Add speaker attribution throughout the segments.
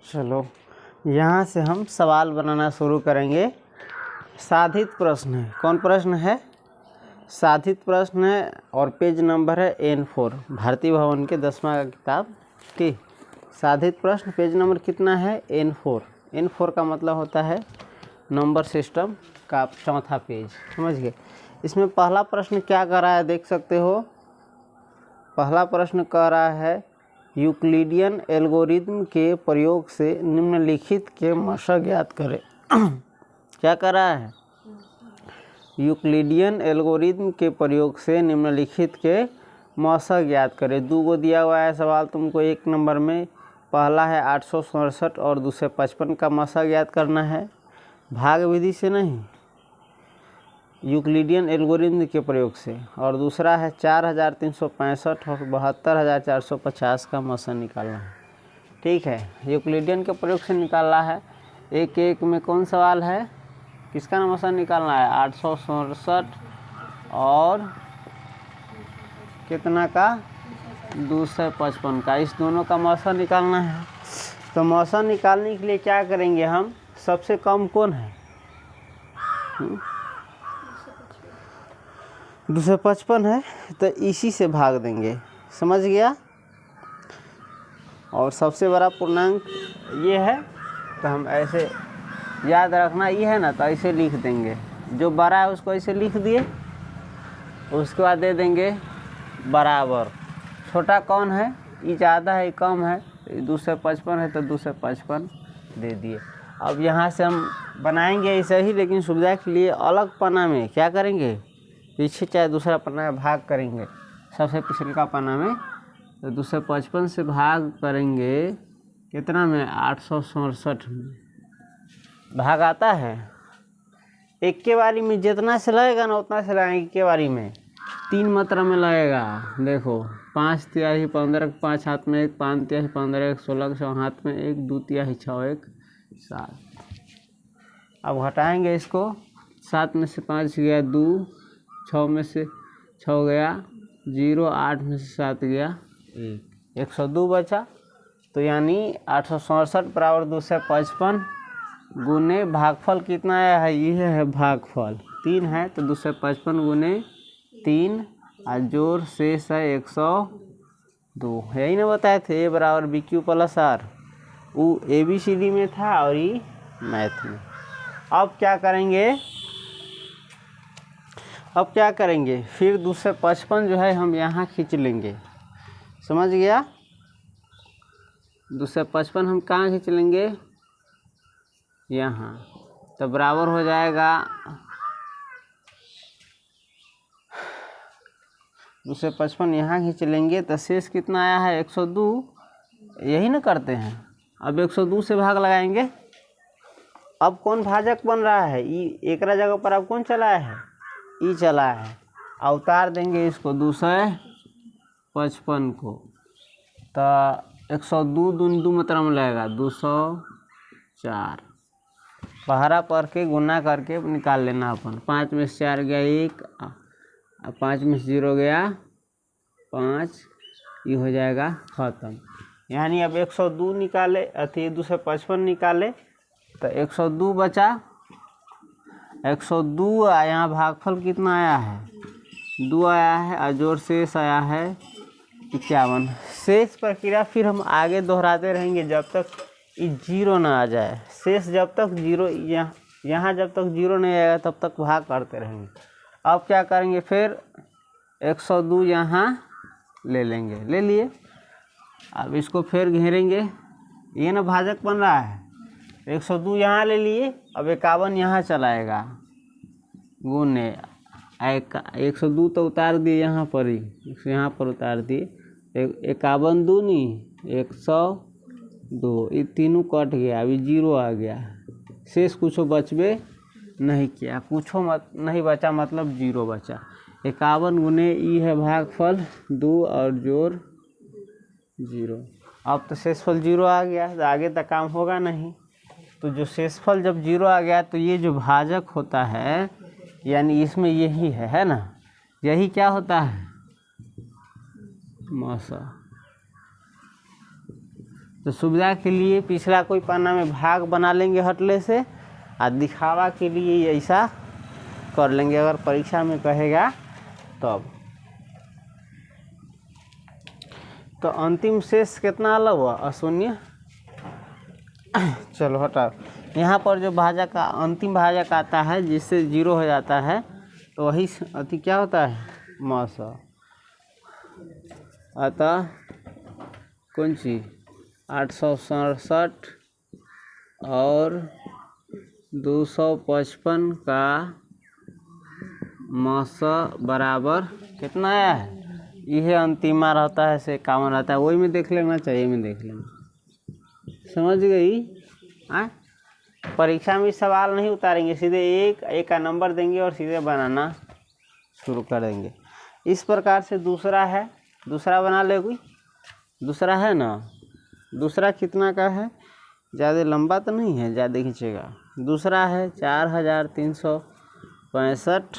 Speaker 1: चलो यहाँ से हम सवाल बनाना शुरू करेंगे। साधित प्रश्न है। कौन प्रश्न है? साधित प्रश्न है और पेज नंबर है N4, भारतीय भवन के 10वां का किताब की। साधित प्रश्न पेज नंबर कितना है? N4। N4 का मतलब होता है नंबर सिस्टम का चौथा पेज। समझ गए? इसमें पहला प्रश्न क्या कर रहा है देख सकते हो। पहला प्रश्न कह रहा है यूक्लिडियन एल्गोरिथम के प्रयोग से निम्नलिखित के मशक ज्ञात करें। क्या कर रहा है? यूक्लिडियन एल्गोरिथम के प्रयोग से निम्नलिखित के मशक ज्ञात करें। दो गो दिया हुआ है सवाल तुमको एक नंबर में। पहला है 867 और दूसरे 55 का मशक ज्ञात करना है, भाग विधि से नहीं, यूक्लिडियन एल्गोरिथम के प्रयोग से। और दूसरा है 4365 और 72450 का मशक निकालना है। ठीक है, यूक्लिडियन के प्रयोग से निकालना है। एक एक में कौन सवाल है, किसका मशक निकालना है? 867 और कितना का? 255 का। इस दोनों का मशक निकालना है। तो मशक निकालने के लिए क्या करेंगे हम? सबसे कम कौन है? 255 है, तो इसी से भाग देंगे। समझ गया? और सबसे बड़ा पूर्णांक ये है, तो हम ऐसे याद रखना, ये है ना, तो ऐसे लिख देंगे। जो बड़ा है उसको ऐसे लिख दिए, उसके बाद दे देंगे बराबर। छोटा कौन है? ये ज़्यादा है, कम है, 255 है तो 255 दे दिए। अब यहाँ से हम बनाएंगे ऐसे ही, लेकिन सुविधा के लिए अलग पन्ना में क्या करेंगे, पीछे चाहे दूसरा पन्ना में भाग करेंगे। सबसे पिछले पन्ना में तो 255 से भाग करेंगे कितना में? 867 में भाग आता है। एक के बारी में जितना से लगेगा ना उतना से लगाएंगे। एक के बारी में 3 मात्रा में लगेगा। देखो 5 तिहाई 15, 5 हाथ में 1, 5 तिहाई 15, 1 16, 6 हाथ में 1, 2 तिहाई 6, 1 7। अब हटाएंगे इसको। 7 में से 5 गया 2, 6 में से 6 गया 0, 8 में से 7 गया 1, 102 बचा। तो यानी 867 बराबर 255 गुने भागफल कितना आया है? ये है भागफल 3 है, तो 255 गुने 3 और जोड़ शेष है 102। यही ना बताए थे ए बराबर BQ प्लस R। वो ABCD में था और ये मैथ में। अब क्या करेंगे? फिर 255 जो है हम यहाँ खींच लेंगे। समझ गया? 255 हम कहाँ खींच लेंगे? यहाँ। तो बराबर हो जाएगा 255 यहाँ खींच लेंगे तो शेष कितना आया है? 102। यही ना करते हैं। अब 102 से भाग लगाएंगे। अब कौन भाजक बन रहा है? एक जगह पर अब कौन चला है? ई चला है। अवतार देंगे इसको 255 को, तो 102 2 मात्रा में लगेगा 204। पहरा पर के गुना करके निकाल लेना अपन। 5 में से 4 गया 1, 5 में से 0 गया 5, ये हो जाएगा ख़त्म। यानी अब 102 निकाले, 255 निकाले तो 102 बचा। 102 यहाँ भागफल कितना आया है? 2 आया है और जोड़ शेष आया है 51। शेष प्रक्रिया फिर हम आगे दोहराते रहेंगे जब तक ये 0 ना आ जाए। शेष जब तक 0 यहाँ जब तक 0 नहीं आएगा तब तक भाग करते रहेंगे। अब क्या करेंगे? फिर 102 यहाँ ले लेंगे, ले लिए। अब इसको फिर घेरेंगे। ये ना भाजक बन रहा है। 102 यहाँ ले लिए। अब 51 यहाँ चलाएगा गुने 102 तो उतार दिए यहाँ पर ही, यहाँ पर उतार दिए। 51 दूनी 102, ये तीनों कट गया। अभी 0 आ गया। शेष कुछ बचबे नहीं किया, कुछ नहीं बचा, मतलब 0 बचा। 51 गुने ई है भागफल 2 और जोड़ 0। अब तो शेषफल 0 आ गया, तो आगे तक काम होगा नहीं। तो जो शेषफल जब 0 आ गया तो ये जो भाजक होता है, यानी इसमें यही है ना, यही क्या होता है? मशक। तो सुविधा के लिए पिछला कोई पन्ना में भाग बना लेंगे हटले से, और दिखावा के लिए ऐसा कर लेंगे अगर परीक्षा में कहेगा तब। तो अंतिम शेष कितना अलग हुआ? अशून्य। चलो हटाओ। यहाँ पर जो भाजक का अंतिम भाजक आता है जिससे 0 हो जाता है, तो वही अति क्या होता है? मस। अतः कौन सी 867 और 255 का मस बराबर कितना आया है? यह अंतिमा रहता है से कामन रहता है, वही में देख लेना चाहिए, में देख लेना। समझ गई? परीक्षा में सवाल नहीं उतारेंगे, सीधे एक का नंबर देंगे और सीधे बनाना शुरू कर देंगे। इस प्रकार से दूसरा है, दूसरा बना ले कोई। दूसरा है ना, दूसरा कितना का है? ज़्यादा लंबा तो नहीं है, ज़्यादा खींचेगा। दूसरा है 4365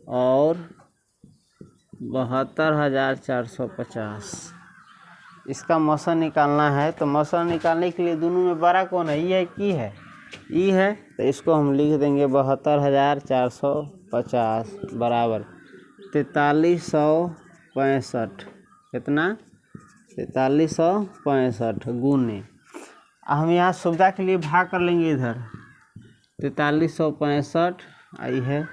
Speaker 1: और 72,450। इसका मौसा निकालना है। तो मौसा निकालने के लिए दोनों में बड़ा कौन है? ई है कि है? ई है। तो इसको हम लिख देंगे 72,450 बराबर 4365। कितना? 4365 गुने। हम यहाँ सुविधा के लिए भाग कर लेंगे इधर। 4365 आई है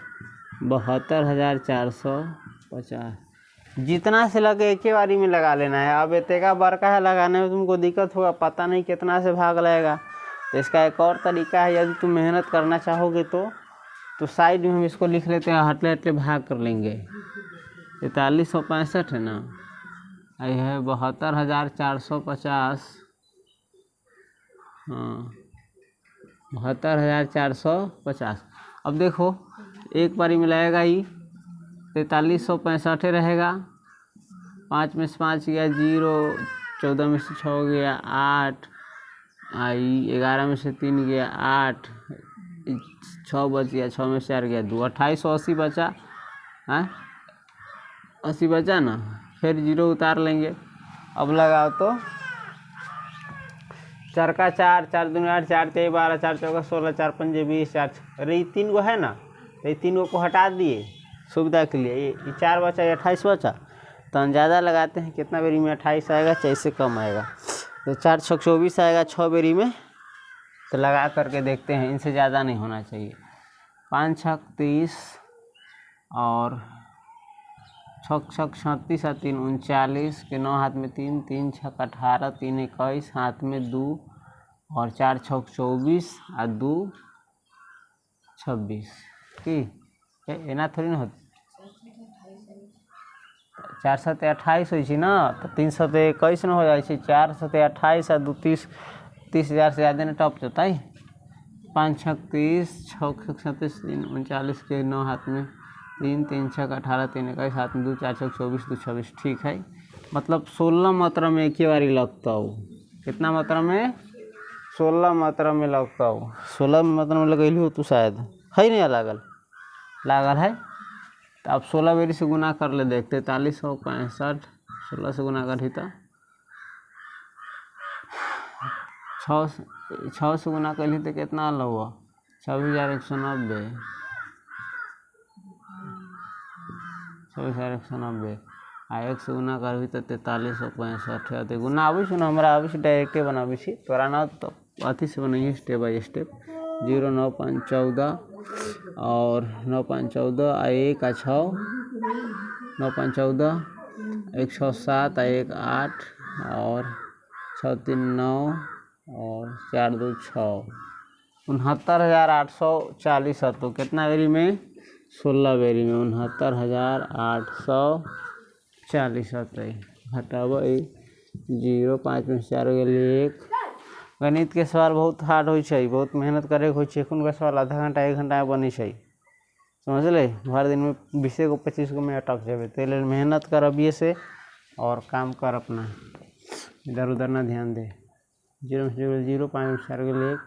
Speaker 1: 72,450। जितना से लगे एक ही बारी में लगा लेना है। अब इतना बड़का है, लगाने में तुमको दिक्कत होगा, पता नहीं कितना से भाग लगेगा। तो इसका एक और तरीका है, यदि तुम मेहनत करना चाहोगे तो साइड में हम इसको लिख लेते हैं, हटले हटले भाग कर लेंगे। 4365 है ना, आई है 72,450। हाँ 72,450। अब देखो एक बारी में लगेगा ही 4365 रहेगा। 5 में से 5 गया 0, 14 में से 6 गया 8, आई 11 में से 3 गया 8, 6 बच गया, 6 में से 4 गया 2, 2880 बचा। 80 बचा ना, फिर 0 उतार लेंगे। अब लगाओ तो 4 का 4, 4 दूनी 8, 4 तेई 12, 4 चौका 16, 4 पंजे 20, 4। अरे ये 3 गो है ना, तो ये 3 गो को हटा दिए सुविधा के लिए। ये 4 बचा, ये 28 बचा। तो हम ज़्यादा लगाते हैं, कितना बेरी में 28 आएगा, चाहे इससे कम आएगा। तो 4 6 24 आएगा 6 बेरी में। तो लगा करके देखते हैं, इनसे ज़्यादा नहीं होना चाहिए। 5 6 30 और 6 6 36 और 3 39 के 9 हाथ में 3, 3 6 18, 3 21 हाथ में 2 और 4 6 24 और 2 26 की एना थोड़ी ना होती। 4 7 28 हो ना, तो 3 7 21 ना हो जाए। 4 7 28 और 2 30, 30,000 से ज़्यादा ना टॉप जाता है। 5 6 30, 6 6 37, 3 39 के 9 हाथ में 3, 3 6 18, 3 21 हाथ में 2, 4 6 24, 2 26। ठीक है, मतलब 16 मात्रा में एक ही बारी लगता हो। कितना मात्रा में? 16 मात्रा में लगता हो। 16 मात्रा में लगेली हो तू शायद, है नहीं लागल? लागल है। तो अब 16 बेरी से गुना कर ले, देखते 4365 16 से गुना कर ही तो 6 से गुना कर ली तो कितना अलग हुआ? 26,190। 26,190 आ 1 से गुना करबी तो 4365। तो गुना आबै छै ना, हमरा आबै छै डायरेक्टे बनाबै छी, तोरा ना तो अथी से बनाइए स्टेप बाय स्टेप। 0 9 5 14 और 9 5 14 आ 1 आ 6, 9 5 14, 1 6 7 आ 1 8 और 6 3 9 और 4 2 6, 69,840 है। तो कितना बेरी में? 16 बेरी में 69,840 होते। हटाबो 0, 5 में 4 हो गए 1। गणित के सवाल बहुत हार्ड हो, बहुत मेहनत करे हो। एखन सवाल आधा घंटा 1 घंटा में बनी है, समझ ले। हर दिन में 20 को 25 को में अटक जाए। तो मेहनत कर अभी से और काम कर अपना, इधर उधर ना ध्यान दे। 0 में 0, 5 में 4 गए 1,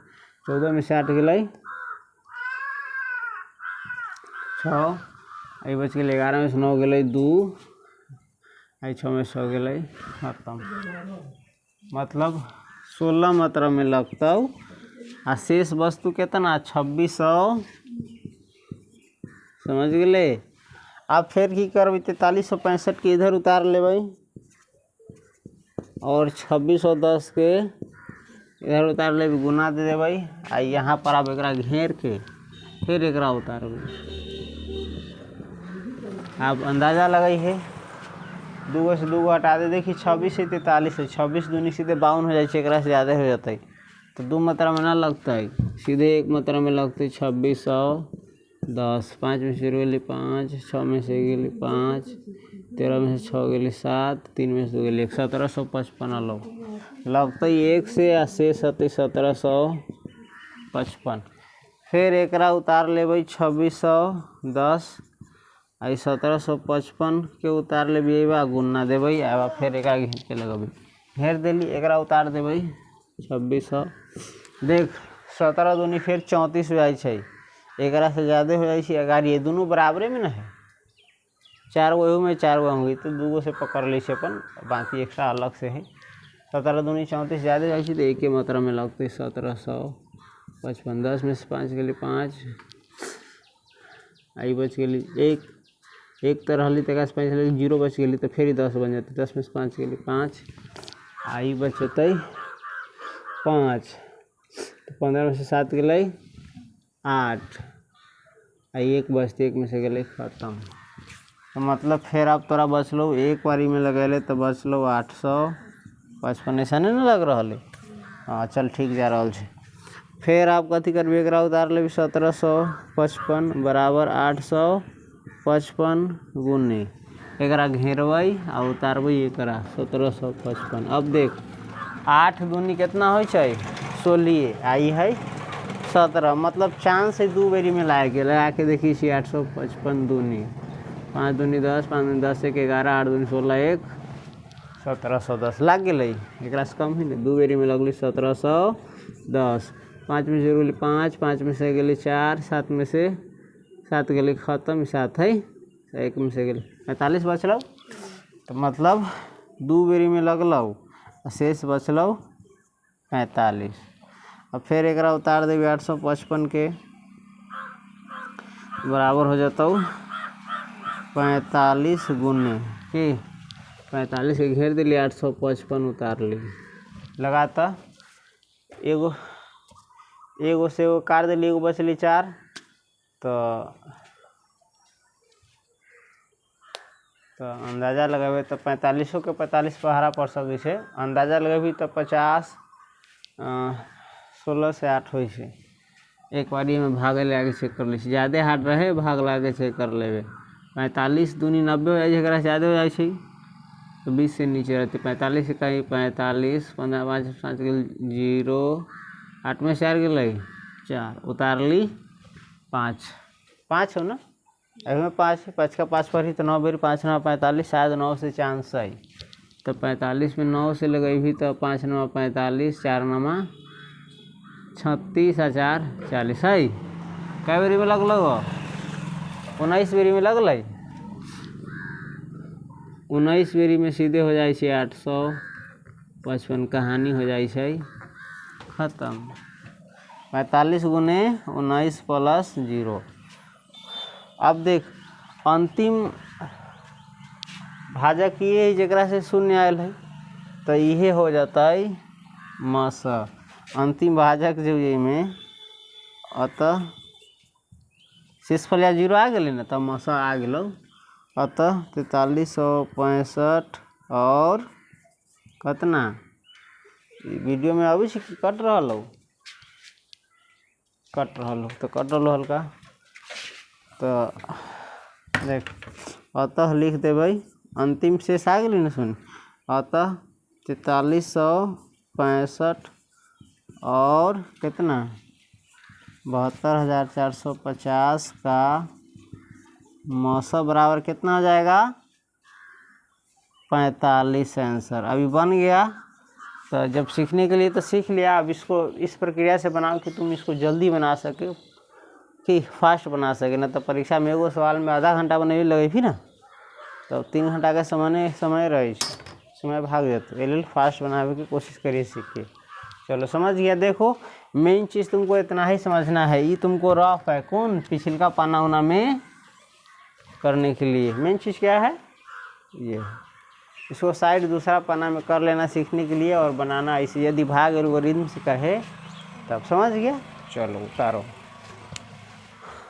Speaker 1: 14 में 8 गए 6, आई बच गए 11 में 9 गए 2, आई 6 में 6 गए खत्म। मतलब 16 मात्रा में लगता आ शेष वस्तु कितना 2600 समझ गए। अब फिर की करब 4365 के इधर उतार लेबै और 2610 के इधर उतार ले गुना दे देबै आ यहाँ पर अब एकरा घेर के फिर एकरा उतारबै। अब अंदाज़ा लगाई है 2 से 2 हटा दे देखी 26 से 43 है 26 दूनी सीधे 52 हो जाए एकरा से ज़्यादा हो जाता है तो 2 मात्रा में ना लगता है सीधे 1 मात्रा में लगते 2610 5 में से 5 6 में से गेली 5 13 में से 6 गेली 7 3 में से 2 गेली 1755 लगते 1 से आ शेष 1755। फिर एकरा उतार लेबै 2610 आ 1755 के उतार लेबै बा गुना देबै आ फिर एकरा घेर के लगेबै घेर देली एकरा उतार देबै 2600 देख 17 दूनी फिर 34 हो जाए एकरा से ज़्यादा हो जाए अगर ये दोनों बराबरे में ना है 4 गो में 4 गो होंगी तो 2 गो से पकड़ ली अपन बाकी एक्स्ट्रा अलग से है 17 दूनी 34 ज़्यादा हो जाए तो एक ही मात्रा में लगते 1755 10 में से 5 के लिए 5 आई बच गई एक तरह ली तक 5 जीरो बच गई तो फिर 10 बन जाते 10 में से 5 के लिए 5 आई बचते 5 तो 15 में से 7 के लिए 8 आई 1 बचते 1 में से गए खत्म। तो मतलब फिर अब तोरा बचलो एक बारी में लगेले तो बचलो 855 ऐसा नहीं लग रहा है। हाँ चल ठीक जा रहा है। फिर आप कथी करबे एकरा उतार ले 1755 बराबर 855 गुने एकरा घेरबै आ उतारबै एकरा 1755। अब देख 8 दूनी कितना हो 16 आई है 17 मतलब चांद से 2 बेरी में लगा के देखी 855 दूनी 5 दूनी 10 5 दूनी 10 1 11 8 दूनी 16 1 1710 लग गए एक से कम ही नहीं 2 बेरी में लगल 1710 5 में से गई 5 5 में से गई 4 7 में से 7 गई खत्म 7 है 1 में से गई 45 बचल तो मतलब 2 बेरी में लगल शेष बचल 45। अब फिर एक उतार देवी 855 के बराबर हो जाता 45 गुने कि 45 के घेर दिली 855 उतार ली लगाता एगो से एगो काट दिली एगो बचली 4 तो अंदाज़ा लगाबे तो 45 के 45 पहाड़ा पड़ सकते है अंदाज़ा लगेबी तो 50 16 से 8 हो एक बारी में भागे लागे चेक कर ली ज़्यादा हार्ड रहे भाग लागे चेक कर लेवे 45 दूनी 90 हो जाए ज़्यादा हो जाए तो 20 से नीचे रहते 45 से कहीं 45 15 5 5 के 0 8 में 4 गए 4 उतार ली 5 5 हो ना में 5 5 का 5 पर ही तो 9 बेर 5 9 45 शायद 9 से चांस है तो 45 में 9 से लगेगी तो 5 9 45 4 9 36 4 40 है कै बेरी में लगल 19 बेरी में लगल 19 बेरी में सीधे हो जाए 855 कहानी हो जाए खत्म 45 गुने 19 प्लस 0। अब देख अंतिम भाजक ये है जरा से शून्य आयल है तो ये हो जाता है मस अंतिम भाजक जो ये में अतः शेषफल या 0 आ गए ना तब मस आ गलो अतः 4365 और कितना वीडियो में अभी से कट रहा हो तो कट रहा हल्का तो देख अतः लिख देवे अंतिम शेष आ गई ना सुन अतः 4365 और कितना 72,450 का मौसम बराबर कितना हो जाएगा 45 आंसर अभी बन गया। तो जब सीखने के लिए तो सीख लिया अब इसको इस प्रक्रिया से बनाओ कि तुम इसको जल्दी बना सके कि फास्ट बना सके ना तो परीक्षा में एगो सवाल में आधा घंटा बने लगे भी ना तो 3 घंटा का समय रहे समय भाग देते एल फास्ट बनावे की कोशिश करिए, सीखिए। चलो समझ गया। देखो मेन चीज़ तुमको इतना ही समझना है, ये तुमको रफ है कौन पिछला पाना उना में करने के लिए। मेन चीज़ क्या है, ये इसको साइड दूसरा पन्ना में कर लेना सीखने के लिए और बनाना ऐसे। यदि भाग एल्गोरिथम से कहे तब समझ गया। चलो उतारो।